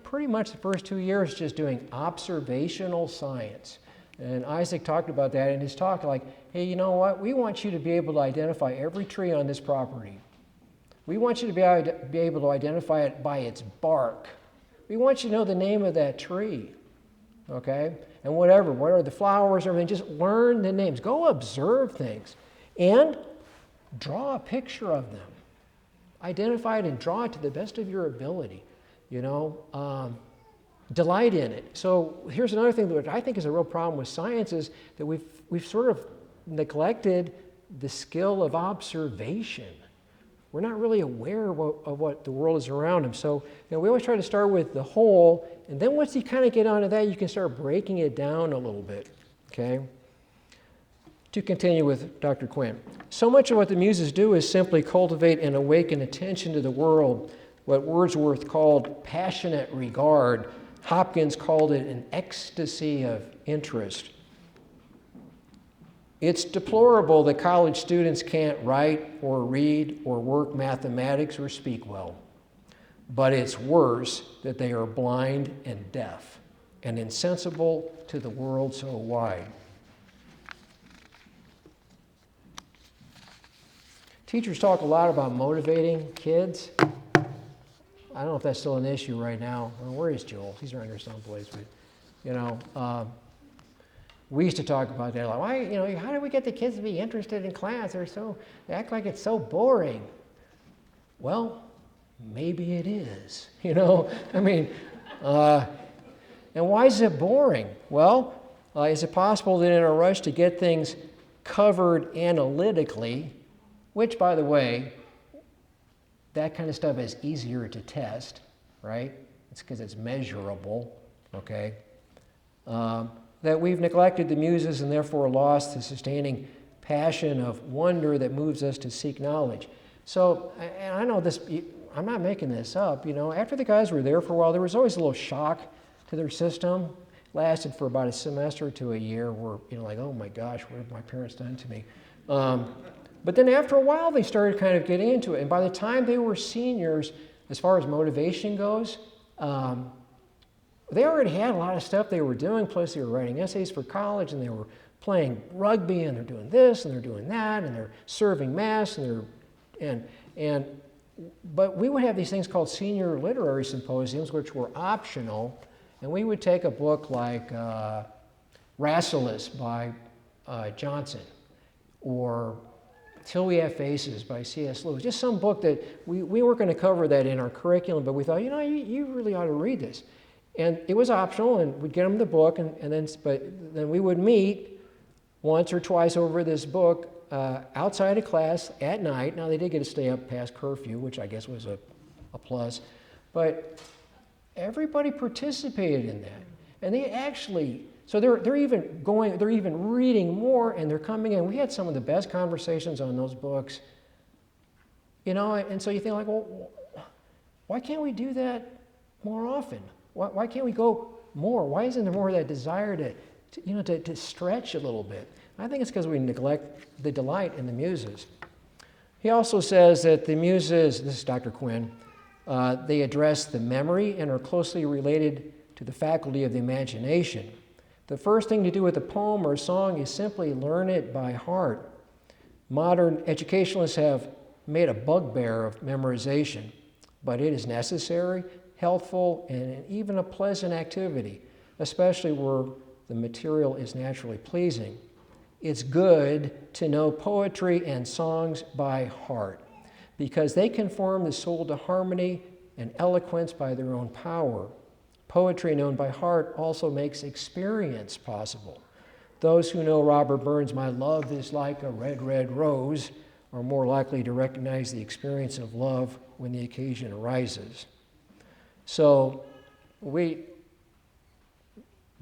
[SPEAKER 2] pretty much the first 2 years just doing observational science. And Isaac talked about that in his talk, like, hey, you know what? We want you to be able to identify every tree on this property. We want you to be able to identify it by its bark. We want you to know the name of that tree, okay? And what are the flowers or everything, just learn the names. Go observe things and draw a picture of them. Identify it and draw it to the best of your ability. Delight in it. So here's another thing that I think is a real problem with science is that we've sort of neglected the skill of observation. We're not really aware of what the world is around them. So we always try to start with the whole, and then once you kind of get onto that, you can start breaking it down a little bit. Okay. To continue with Dr. Quinn, so much of what the muses do is simply cultivate and awaken attention to the world. What Wordsworth called passionate regard, Hopkins called it an ecstasy of interest. It's deplorable that college students can't write or read or work mathematics or speak well. But it's worse that they are blind and deaf and insensible to the world so wide. Teachers talk a lot about motivating kids. I don't know if that's still an issue right now. Well, where is Joel? He's around here someplace. But, we used to talk about that. Like, why, how do we get the kids to be interested in class? They act like it's so boring. Well, maybe it is. And why is it boring? Well, is it possible that in a rush to get things covered analytically, which, by the way, that kind of stuff is easier to test, right? It's because it's measurable, okay? That we've neglected the muses and therefore lost the sustaining passion of wonder that moves us to seek knowledge. So, and I know this, I'm not making this up, after the guys were there for a while, there was always a little shock to their system. It lasted for about a semester to a year where, like, oh my gosh, what have my parents done to me? But then after a while, they started kind of getting into it. And by the time they were seniors, as far as motivation goes, they already had a lot of stuff they were doing, plus they were writing essays for college, and they were playing rugby, and they're doing this, and they're doing that, and they're serving mass, but we would have these things called senior literary symposiums, which were optional, and we would take a book like Rasselas by Johnson, or Till We Have Faces by C.S. Lewis, just some book that we weren't going to cover that in our curriculum, but we thought, you really ought to read this. And it was optional, and we'd get them the book, but then we would meet once or twice over this book outside of class at night. Now, they did get to stay up past curfew, which I guess was a plus, but everybody participated in that. And they actually, so they're even reading more, and they're coming in. We had some of the best conversations on those books, and so you think like, well, why can't we do that more often? Why can't we go more? Why isn't there more of that desire to stretch a little bit? I think it's because we neglect the delight in the muses. He also says that the muses, this is Dr. Quinn, they address the memory and are closely related to the faculty of the imagination. The first thing to do with a poem or a song is simply learn it by heart. Modern educationalists have made a bugbear of memorization, but it is necessary, helpful, and even a pleasant activity, especially where the material is naturally pleasing. It's good to know poetry and songs by heart because they conform the soul to harmony and eloquence by their own power. Poetry known by heart also makes experience possible. Those who know Robert Burns' "My love is like a red, red rose" are more likely to recognize the experience of love when the occasion arises. So we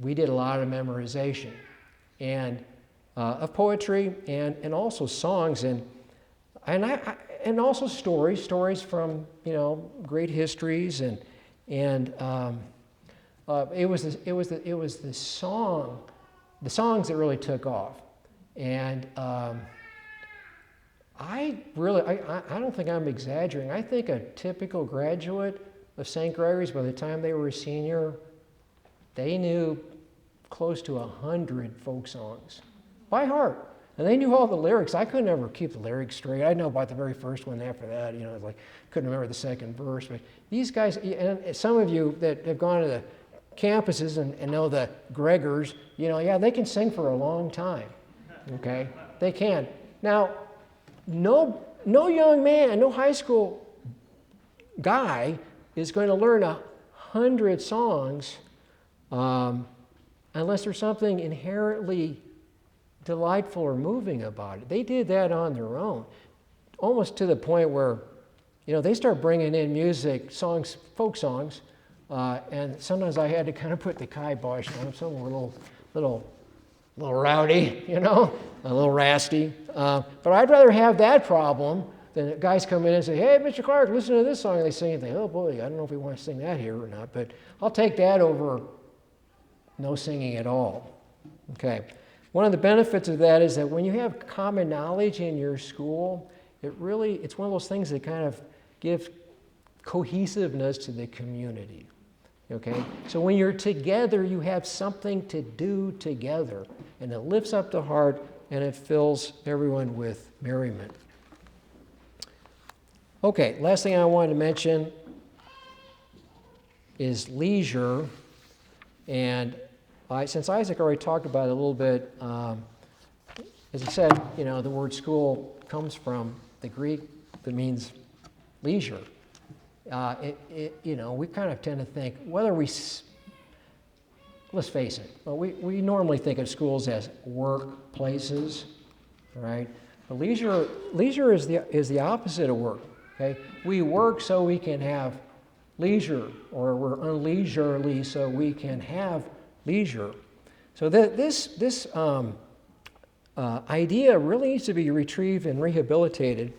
[SPEAKER 2] did a lot of memorization and of poetry and also songs and also stories from great histories and it was the songs that really took off, and I don't think I'm exaggerating. I think a typical graduate of St. Gregory's, by the time they were a senior, they knew close to 100 folk songs by heart. And they knew all the lyrics. I couldn't ever keep the lyrics straight. I know about the very first one. After that, couldn't remember the second verse. But these guys, and some of you that have gone to the campuses and know the Gregors, they can sing for a long time. Okay, they can. Now, no young man, no high school guy is going to learn 100 songs unless there's something inherently delightful or moving about it. They did that on their own, almost to the point where, they start bringing in music, songs, folk songs, and sometimes I had to kind of put the kibosh on them. Some were a little rowdy, a little rasty. But I'd rather have that problem than guys come in and say, "Hey, Mr. Clark, listen to this song," and they sing it. They think, "Oh boy, I don't know if we want to sing that here or not," but I'll take that over no singing at all. Okay. One of the benefits of that is that when you have common knowledge in your school, it's one of those things that kind of gives cohesiveness to the community. Okay? So when you're together, you have something to do together, and it lifts up the heart and it fills everyone with merriment. Okay, last thing I wanted to mention is leisure. And since Isaac already talked about it a little bit, as he said, the word school comes from the Greek that means leisure. We kind of tend to think, let's face it, we normally think of schools as workplaces, right? But leisure is the opposite of work. Okay, we work so we can have leisure, or we're unleisurely so we can have leisure. So this idea really needs to be retrieved and rehabilitated.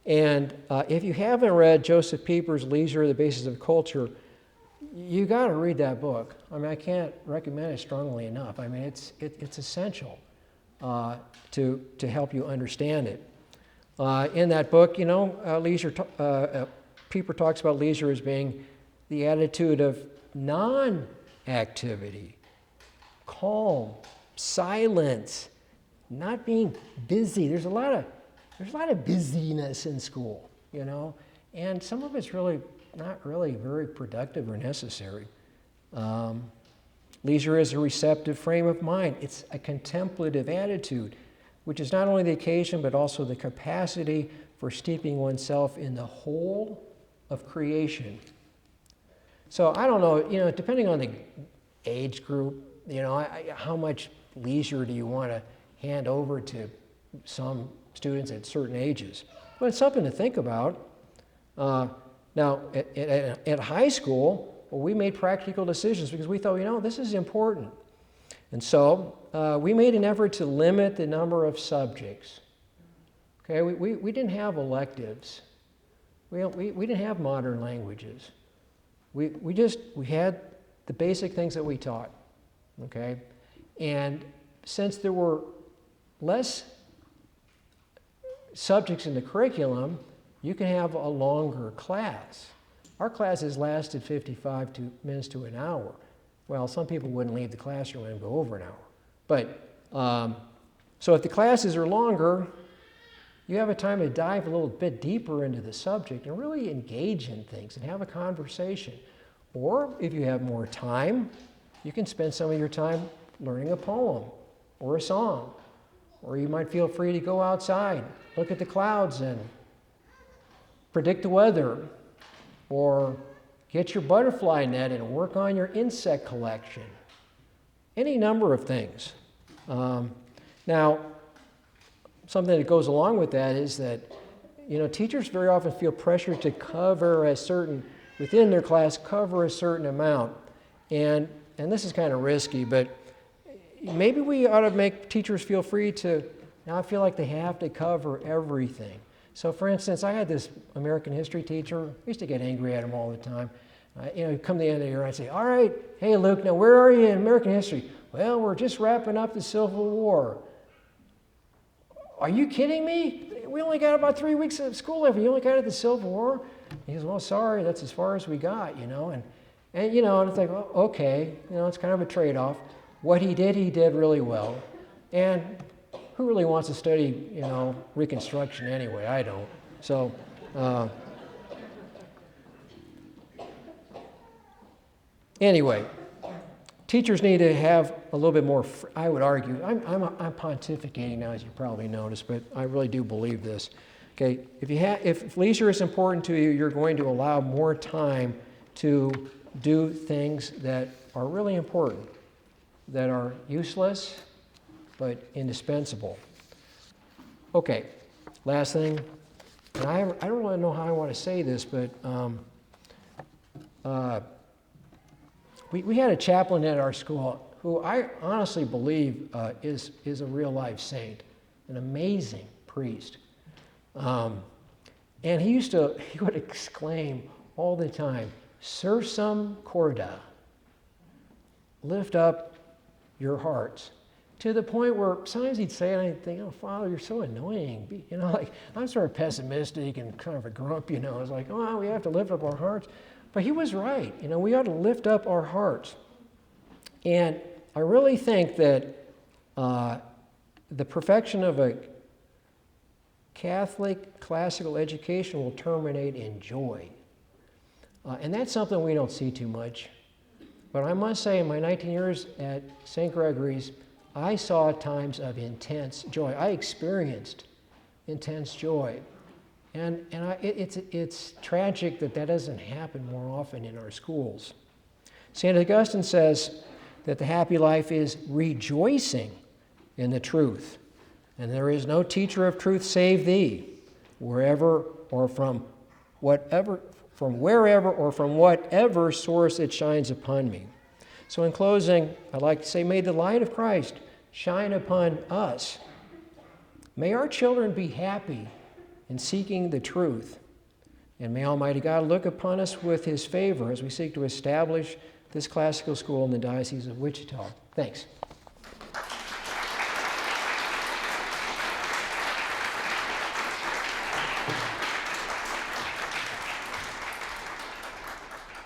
[SPEAKER 2] And if you haven't read Joseph Pieper's Leisure, the Basis of Culture, you got to read that book. I mean, I can't recommend it strongly enough. I mean, it's essential to help you understand it. In that book, Pieper talks about leisure as being the attitude of non-activity, calm, silence, not being busy. There's a lot of busyness in school, and some of it's really not really very productive or necessary. Leisure is a receptive frame of mind. It's a contemplative attitude, which is not only the occasion but also the capacity for steeping oneself in the whole of creation. So I don't know, depending on the age group, how much leisure do you want to hand over to some students at certain ages? Well, it's something to think about. Now, at high school, we made practical decisions because we thought, this is important. And so we made an effort to limit the number of subjects. Okay, we didn't have electives. We didn't have modern languages. We had the basic things that we taught. Okay, and since there were less subjects in the curriculum, you can have a longer class. Our classes lasted 55 minutes to an hour. Well, some people wouldn't leave the classroom and go over an hour. But, so if the classes are longer, you have a time to dive a little bit deeper into the subject and really engage in things and have a conversation. Or if you have more time, you can spend some of your time learning a poem or a song. Or you might feel free to go outside, look at the clouds and predict the weather, or get your butterfly net and work on your insect collection. Any number of things. Now, something that goes along with that is that, teachers very often feel pressure to within their class, cover a certain amount. And this is kind of risky, but maybe we ought to make teachers feel free to not feel like they have to cover everything. So for instance, I had this American history teacher. I used to get angry at him all the time. Come the end of the year, I'd say, all right, hey Luke, now where are you in American history? Well, we're just wrapping up the Civil War. Are you kidding me? We only got about 3 weeks of school left. You only got at the Civil War? He goes, well, sorry, that's as far as we got, and it's like, well, okay, it's kind of a trade-off. What he did really well. And who really wants to study, Reconstruction anyway? I don't. So, anyway, teachers need to have a little bit more, I would argue, I'm pontificating now, as you probably noticed, but I really do believe this. Okay, if leisure is important to you, you're going to allow more time to do things that are really important, that are useless, but indispensable. Okay, last thing, and I don't really know how I want to say this, but we had a chaplain at our school who I honestly believe is a real life saint, an amazing priest. And he would exclaim all the time, "Sursum corda," lift up your hearts. to the point where sometimes he'd say it and I'd think, oh, Father, you're so annoying. You know, like, I'm sort of pessimistic and kind of a grump, you know. It's like, oh, we have to lift up our hearts. But he was right. You know, we ought to lift up our hearts. And I really think that the perfection of a Catholic classical education will terminate in joy. And that's something we don't see too much. But I must say, in my 19 years at St. Gregory's, I saw times of intense joy. I experienced intense joy. And it's tragic that that doesn't happen more often in our schools. St. Augustine says that the happy life is rejoicing in the truth. And there is no teacher of truth save thee, wherever or from wherever or from whatever source it shines upon me. So in closing, I'd like to say, may the light of Christ shine upon us. May our children be happy in seeking the truth. And may Almighty God look upon us with his favor as we seek to establish this classical school in the Diocese of Wichita. Thanks.